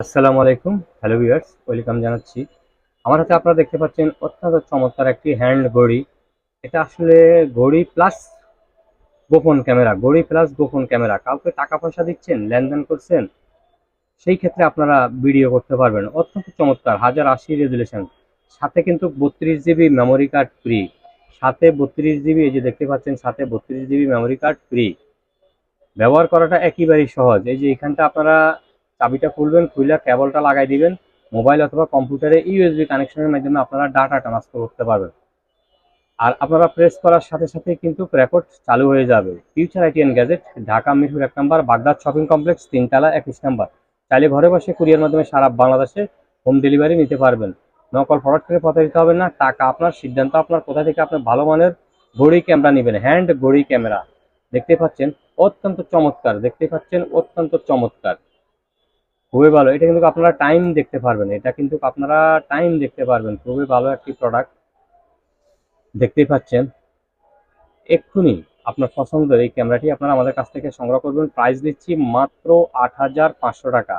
আসসালামু আলাইকুম। Hello viewers, welcome জানাচ্ছি। আমার হাতে আপনারা দেখতে পাচ্ছেন অত্যন্ত চমৎকার একটি হ্যান্ড ঘড়ি। এটা আসলে ঘড়ি প্লাস গোপন ক্যামেরা, ঘড়ি প্লাস গোপন ক্যামেরা। কাউকে টাকা পয়সা দিচ্ছেন, লেনদেন করছেন, সেই ক্ষেত্রে আপনারা ভিডিও করতে পারবেন। অত্যন্ত চমৎকার, 1080 রেজুলেশন। সাথে কিন্তু 32 জিবি মেমোরি কার্ড ফ্রি। সাথে 32 জিবি, এই যে দেখতে পাচ্ছেন, সাথে 32 জিবি মেমোরি কার্ড ফ্রি। ব্যবহার করাটা একেবারেই সহজ। এই যে এখানটা আপনারা চাবিটা খুলবেন, খুলে কেবলটা লাগাই দিবেন। মোবাইল অথবা কম্পিউটারে ইউএসবি কানেকশনের মাধ্যমে আপনারা ডাটা ট্রান্সফার করতে পারবেন। আর আপনারা প্রেস করার সাথে সাথে কিন্তু রেকর্ড চালু হয়ে যাবে। Future IT and gadget, Dhaka Mirpur 1 number, Baghdad shopping complex, 3 তলা, 21 নম্বর। চাইলে ঘরে বসে কুরিয়ার মাধ্যমে সারা বাংলাদেশে হোম ডেলিভারি নিতে পারবেন। নকল প্রোডাক্ট থেকে প্রতারিত হবেন না। টাকা আপনার, সিদ্ধান্ত আপনার। কোথা থেকে আপনার ভালো মানের ঘড়ি ক্যামেরা নেবেন, হ্যান্ড ঘড়ি ক্যামেরা দেখতে পাচ্ছেন, অত্যন্ত চমৎকার। দেখতে পাচ্ছেন, অত্যন্ত চমৎকার, খুবই ভালো। এটা কিন্তু আপনারা টাইম দেখতে পারবেন, এটা কিন্তু আপনারা টাইম দেখতে পারবেন। খুবই ভালো একটি প্রোডাক্ট দেখতেই পাচ্ছেন। এক্ষুনি আপনার পছন্দের এই ক্যামেরাটি আপনারা আমাদের কাছ থেকে সংগ্রহ করবেন। প্রাইস দিচ্ছি মাত্র 8,500 টাকা।